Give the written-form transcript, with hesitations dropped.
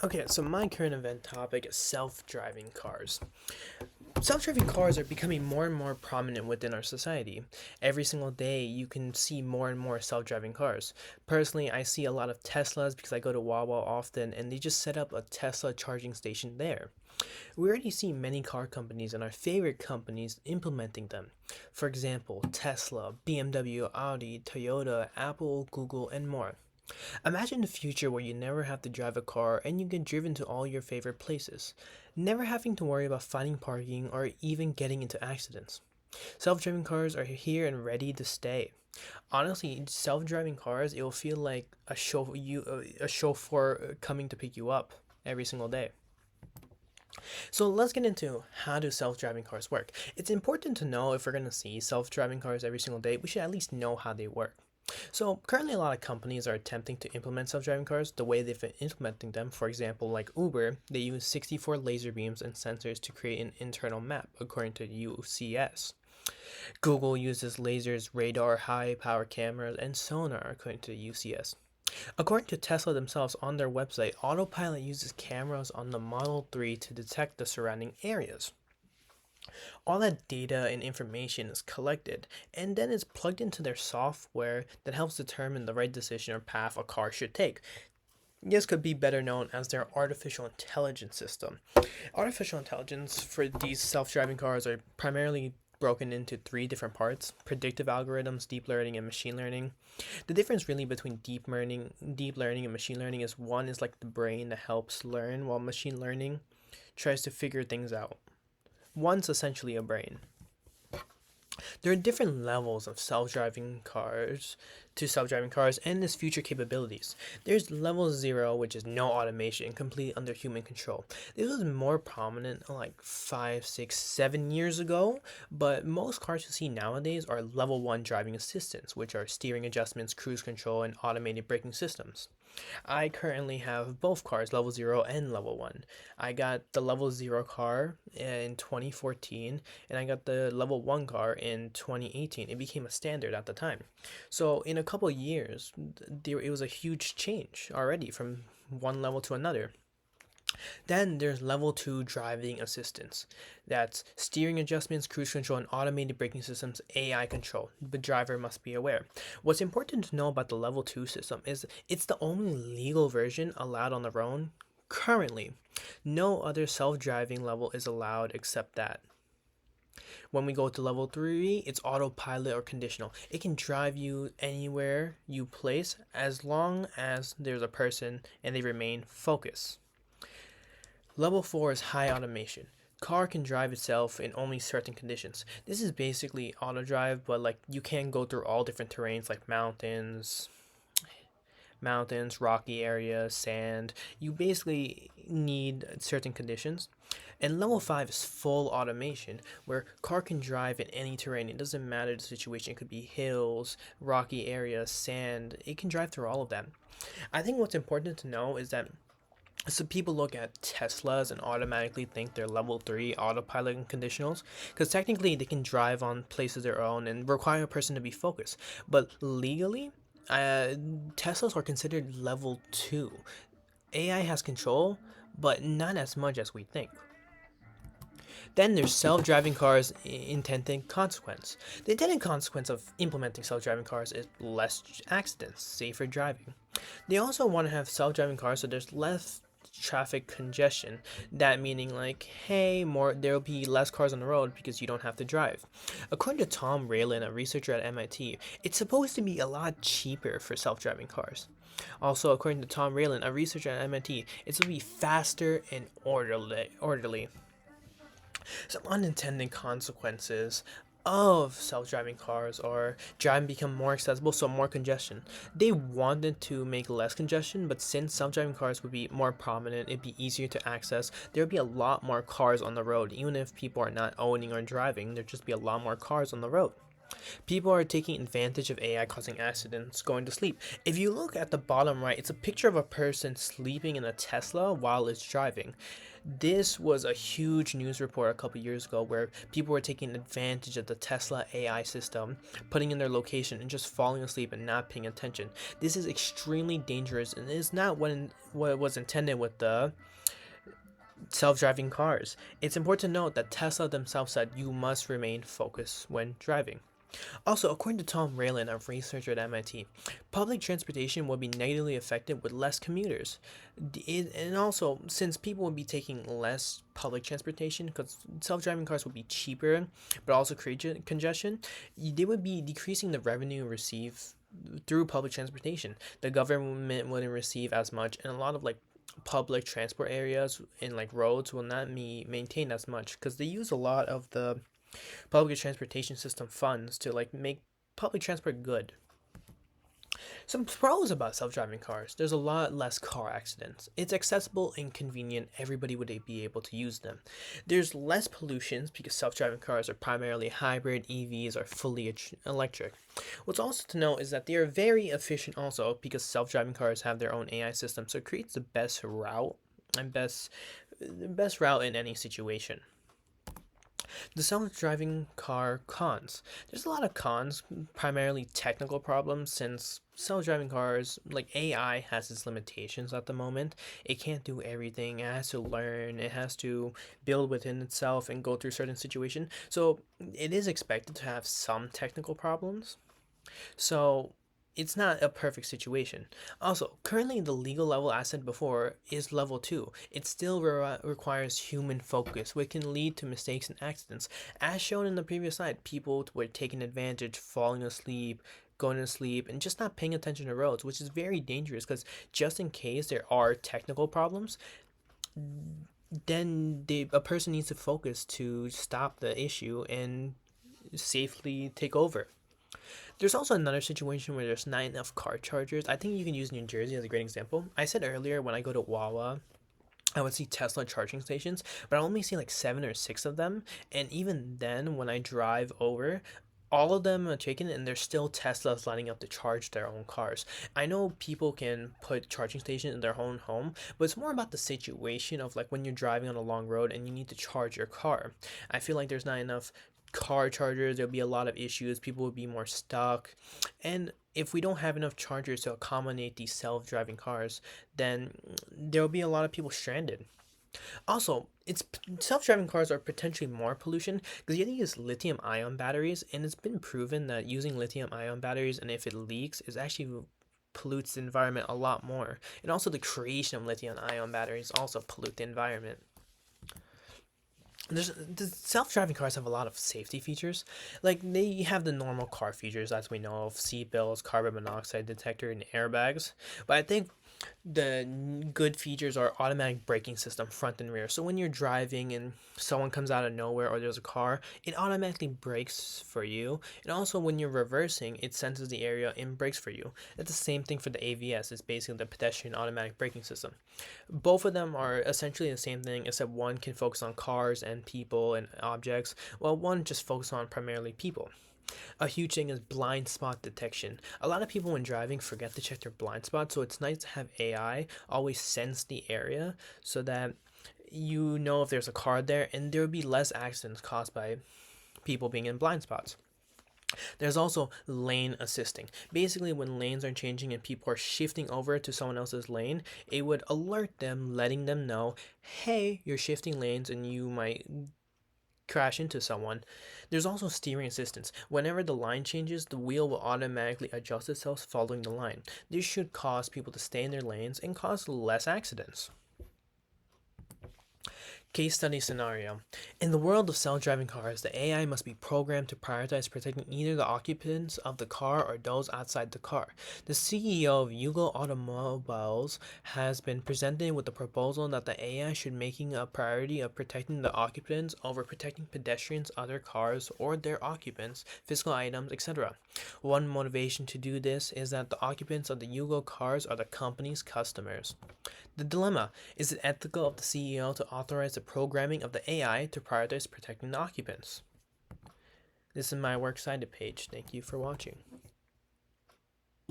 Okay, so my current event topic is self-driving cars. Self-driving cars are becoming more and more prominent within our society. Every single day, you can see more and more self-driving cars. Personally, I see a lot of Teslas because I go to Wawa often, and they just set up a Tesla charging station there. We already see many car companies and our favorite companies implementing them. For example, Tesla, BMW, Audi, Toyota, Apple, Google, and more. Imagine the future where you never have to drive a car and you get driven to all your favorite places, never having to worry about finding parking or even getting into accidents. Self-driving cars are here and ready to stay. Honestly, self-driving cars, it will feel like a chauffeur coming to pick you up every single day. So let's get into how do self-driving cars work. It's important to know if we're going to see self-driving cars every single day, we should at least know how they work. So currently a lot of companies are attempting to implement self-driving cars the way they've been implementing them. For example, like Uber, they use 64 laser beams and sensors to create an internal map according to UCS. Google uses lasers, radar, high power cameras, and sonar according to UCS. According to Tesla themselves on their website, Autopilot uses cameras on the Model 3 to detect the surrounding areas. All that data and information is collected and then is plugged into their software that helps determine the right decision or path a car should take. This could be better known as their artificial intelligence system. Artificial intelligence for these self-driving cars are primarily broken into three different parts: predictive algorithms, deep learning, and machine learning. The difference really between deep learning and machine learning is one is like the brain that helps learn, while machine learning tries to figure things out. One's essentially a brain. There are different levels of self-driving cars and its future capabilities. There's level 0, which is no automation, completely under human control. This was more prominent like 5, 6, 7 years ago, but most cars you see nowadays are level 1 driving assistance, which are steering adjustments, cruise control, and automated braking systems. I currently have both cars, level 0 and level 1. I got the level 0 car in 2014 and I got the level 1 car in 2018. It became a standard at the time. So in a couple of years, it was a huge change already from one level to another. Then there's level 2 driving assistance. That's steering adjustments, cruise control, and automated braking systems, AI control. The driver must be aware. What's important to know about the level 2 system is it's the only legal version allowed on the road currently. No other self-driving level is allowed except that. When we go to level 3, it's autopilot or conditional. It can drive you anywhere you place as long as there's a person and they remain focused. Level 4 is high automation. Car can drive itself in only certain conditions. This is basically auto drive, but like you can go through all different terrains like mountains, rocky areas, sand. You basically need certain conditions. And level 5 is full automation, where car can drive in any terrain. It doesn't matter the situation. It could be hills, rocky areas, sand. It can drive through all of them. I think what's important to know is that so people look at Teslas and automatically think they're level 3 autopilot and conditionals because technically they can drive on places their own and require a person to be focused. But legally, Teslas are considered level 2. AI has control, but not as much as we think. Then there's self-driving cars intended consequence. The intended consequence of implementing self-driving cars is less accidents, safer driving. They also want to have self-driving cars so there's less traffic congestion. That meaning like, hey, more there'll be less cars on the road because you don't have to drive. According to Tom Raylan, a researcher at MIT, it's supposed to be a lot cheaper for self-driving cars. Also, according to Tom Raylan, a researcher at MIT, it's going to be faster and orderly. Some unintended consequences of self-driving cars are driving become more accessible, so more congestion. They wanted to make less congestion, but since self-driving cars would be more prominent, it'd be easier to access, there would be a lot more cars on the road. Even if people are not owning or driving, there'd just be a lot more cars on the road. People are taking advantage of AI causing accidents going to sleep. If you look at the bottom right, it's a picture of a person sleeping in a Tesla while it's driving. This was a huge news report a couple years ago where people were taking advantage of the Tesla AI system, putting in their location and just falling asleep and not paying attention. This is extremely dangerous and is not what was intended with the self-driving cars. It's important to note that Tesla themselves said you must remain focused when driving. Also, according to Tom Rayland, a researcher at MIT, public transportation will be negatively affected with less commuters. And also, since people will be taking less public transportation, because self-driving cars will be cheaper, but also create congestion, they would be decreasing the revenue received through public transportation. The government wouldn't receive as much, and a lot of public transport areas and roads will not be maintained as much because they use a lot of the public transportation system funds to make public transport good. Some pros about self-driving cars: there's a lot less car accidents. It's accessible and convenient. Everybody would be able to use them. There's less pollution because self-driving cars are primarily hybrid. EVs are fully electric. What's also to note is that they are very efficient also because self-driving cars have their own AI system, so it creates the best route and best route in any situation. The self-driving car cons. There's a lot of cons, primarily technical problems, since self-driving cars, like AI, has its limitations at the moment. It can't do everything. It has to learn. It has to build within itself and go through certain situations. So it is expected to have some technical problems. So it's not a perfect situation. Also, currently the legal level I said before is level 2. It still requires human focus, which can lead to mistakes and accidents. As shown in the previous slide, people were taking advantage, falling asleep, going to sleep, and just not paying attention to roads, which is very dangerous because just in case there are technical problems, then a person needs to focus to stop the issue and safely take over. There's also another situation where there's not enough car chargers. I think you can use New Jersey as a great example. I said earlier when I go to Wawa, I would see Tesla charging stations, but I only see 7 or 6 of them. And even then, when I drive over, all of them are taken and there's still Teslas lining up to charge their own cars. I know people can put charging stations in their own home, but it's more about the situation of when you're driving on a long road and you need to charge your car. I feel like there's not enough car chargers. There'll be a lot of issues. People will be more stuck. And if we don't have enough chargers to accommodate these self-driving cars, then there'll be a lot of people stranded. Also, it's self-driving cars are potentially more pollution because you have to use lithium-ion batteries, and it's been proven that using lithium-ion batteries, and if it leaks, is actually pollutes the environment a lot more. And also the creation of lithium-ion batteries also pollute the environment. The self-driving cars have a lot of safety features. They have the normal car features as we know of: seat belts, carbon monoxide detector, and airbags. But I think the good features are automatic braking system front and rear. So when you're driving and someone comes out of nowhere or there's a car, it automatically brakes for you. And also when you're reversing, it senses the area and brakes for you. It's the same thing for the AVS. It's basically the pedestrian automatic braking system. Both of them are essentially the same thing, except one can focus on cars and people and objects, while one just focuses on primarily people. A huge thing is blind spot detection. A lot of people when driving forget to check their blind spot, so it's nice to have AI always sense the area so that you know if there's a car there, and there will be less accidents caused by people being in blind spots. There's also lane assisting. Basically, when lanes are changing and people are shifting over to someone else's lane, it would alert them, letting them know, hey, you're shifting lanes and you might crash into someone. There's also steering assistance. Whenever the line changes, the wheel will automatically adjust itself following the line. This should cause people to stay in their lanes and cause less accidents. Case study scenario. In the world of self-driving cars, the AI must be programmed to prioritize protecting either the occupants of the car or those outside the car. The CEO of Yugo Automobiles has been presented with the proposal that the AI should making a priority of protecting the occupants over protecting pedestrians, other cars, or their occupants, physical items, etc. One motivation to do this is that the occupants of the Yugo cars are the company's customers. The dilemma: is it ethical of the CEO to authorize the programming of the AI to prioritize protecting the occupants? This is my Works Cited page. Thank you for watching.